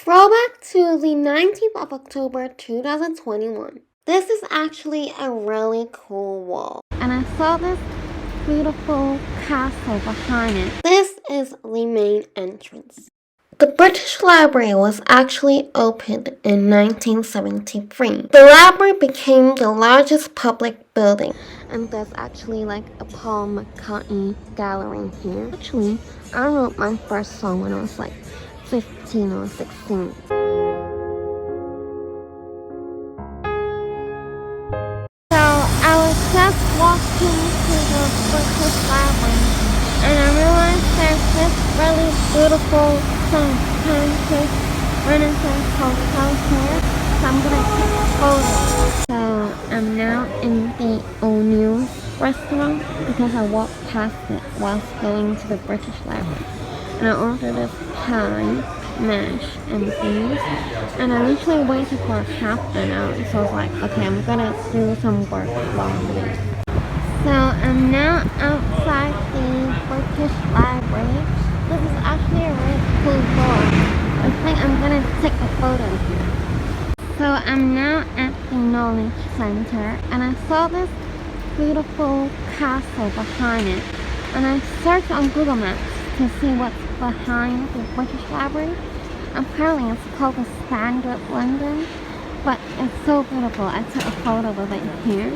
Throwback to the 19th of October 2021. This is actually a really cool wall. And I saw this beautiful castle behind it. This is the main entrance. The British Library was actually opened in 1973. The library became the largest public building. And there's actually like a Paul McCartney Gallery here. Actually, I wrote my first song when I was like 15 or 16. So I was just walking to the British Library and I realized there's this really beautiful pancake Renaissance hotel here. So I'm gonna take a photo. So I'm now in the O'Neill's restaurant because I walked past it whilst going to the British Library. And I ordered a pie, mash, and beans. And I literally waited for half an hour. So I was like, okay, I'm gonna do some work while I'm waiting. So I'm now outside the British Library. This is actually a really cool door. I think I'm gonna take a photo here. So I'm now at the Knowledge Center and I saw this beautiful castle behind it. And I searched on Google Maps to see what's behind the British Library. Apparently it's called the Standard London, but it's so beautiful. I took a photo of it here,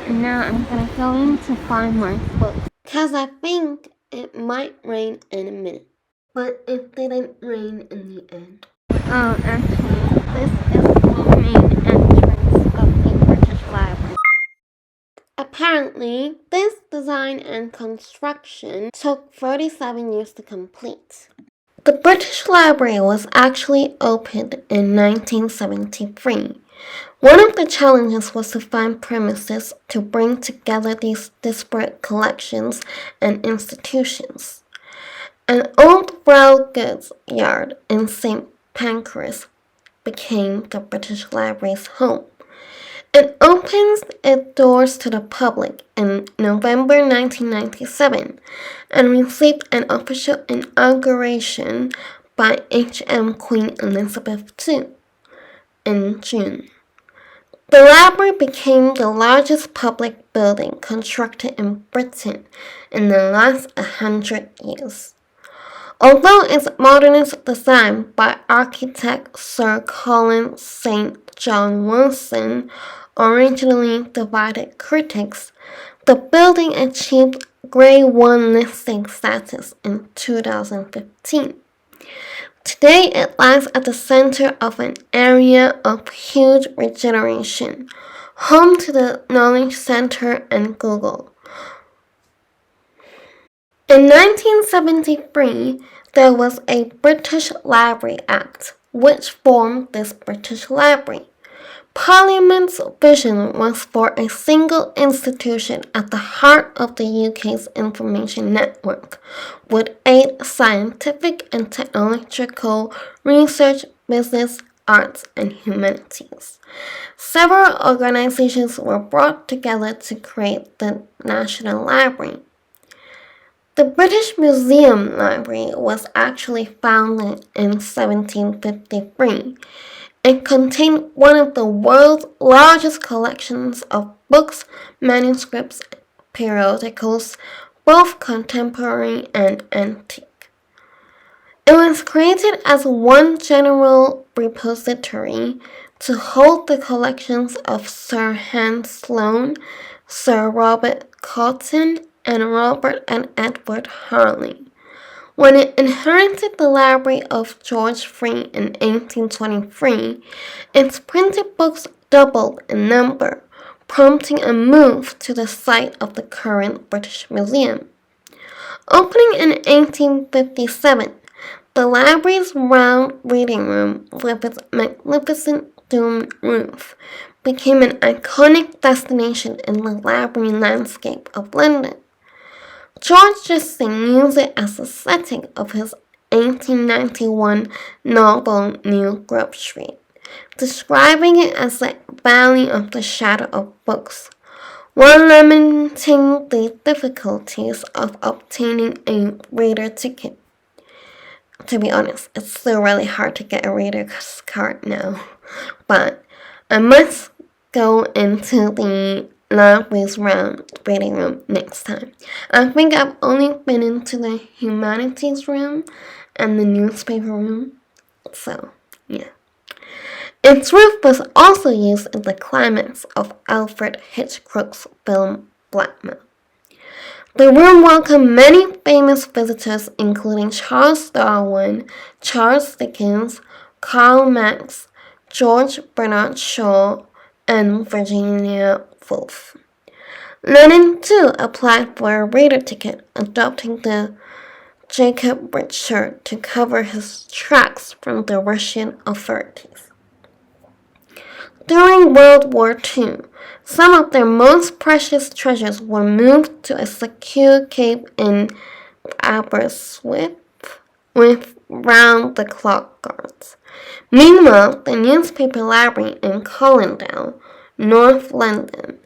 and now I'm gonna go in to find my book. Cause I think it might rain in a minute, but it didn't rain in the end. Oh, actually, this is the main entrance of the British Library. Apparently, this design and construction took 37 years to complete. The British Library was actually opened in 1973. One of the challenges was to find premises to bring together these disparate collections and institutions. An old rail goods yard in St. Pancras became the British Library's home. It opens its doors to the public in November 1997 and received an official inauguration by H.M. Queen Elizabeth II in June. The library became the largest public building constructed in Britain in the last 100 years. Although its modernist design by architect Sir Colin St. John Wilson originally divided critics, the building achieved Grade 1 listing status in 2015. Today it lies at the center of an area of huge regeneration, home to the Knowledge Center and Google. In 1973, there was a British Library Act, which formed this British Library. Parliament's vision was for a single institution at the heart of the UK's information network, would aid scientific and technological research, business, arts, and humanities. Several organizations were brought together to create the National Library. The British Museum Library was actually founded in 1753. It contained one of the world's largest collections of books, manuscripts, periodicals, both contemporary and antique. It was created as one general repository to hold the collections of Sir Hans Sloane, Sir Robert Cotton, and Robert and Edward Harley. When it inherited the library of George Free in 1823, its printed books doubled in number, prompting a move to the site of the current British Museum. Opening in 1857, the library's round reading room with its magnificent domed roof became an iconic destination in the library landscape of London. George Gissing used it as the setting of his 1891 novel New Grub Street, describing it as the valley of the shadow of books, while lamenting the difficulties of obtaining a reader ticket. to be honest, it's still really hard to get a reader's card now. But I must go into the library's round reading room next time. I think I've only been into the humanities room and the newspaper room. So, yeah. Its roof was also used in the climax of Alfred Hitchcock's film Blackmail. The room welcomed many famous visitors including Charles Darwin, Charles Dickens, Karl Marx, George Bernard Shaw, and Virginia Woolf. Lenin too applied for a reader ticket, adopting the Jacob Richard to cover his tracks from the Russian authorities. During World War II, some of their most precious treasures were moved to a secure cave in Aberystwyth with round-the-clock guards. Meanwhile, the newspaper library in Colindale, North London,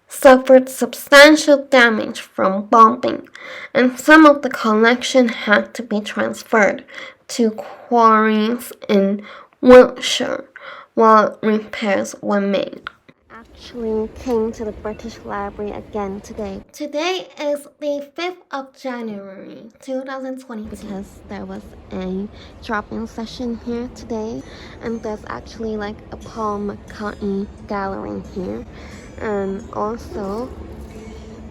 suffered substantial damage from bombing, and some of the collection had to be transferred to quarries in Wiltshire while repairs were made. Actually came to the British Library again today. Today is the 5th of January 2020 because there was a drop-in session here today, and there's actually like a Paul McCartney Gallery here. And also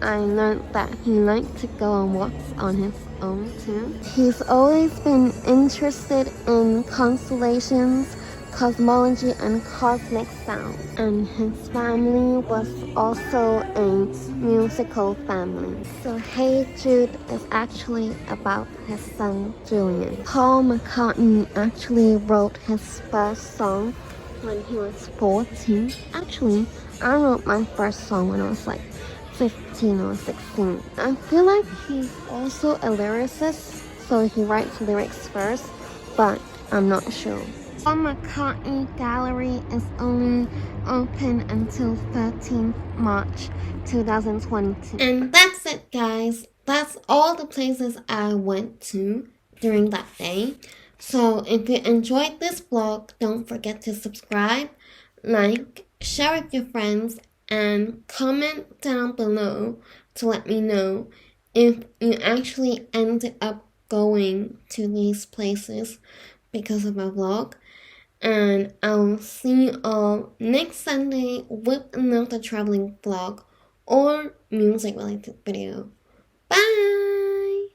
I learned that he liked to go on walks on his own too. He's always been interested in constellations, cosmology, and cosmic sound, and his family was also a musical family. So Hey Jude is actually about his son Julian. Paul McCartney actually wrote his first song when he was 14. Actually, I wrote my first song when I was like 15 or 16. I feel like he's also a lyricist, so he writes lyrics first, but I'm not sure. Paul McCartney Gallery is only open until 13th March 2022. And that's it, guys. That's all the places I went to during that day. So if you enjoyed this vlog, don't forget to subscribe, like, share with your friends, and comment down below to let me know if you actually ended up going to these places because of my vlog. And I'll see you all next Sunday with another traveling vlog or music related video.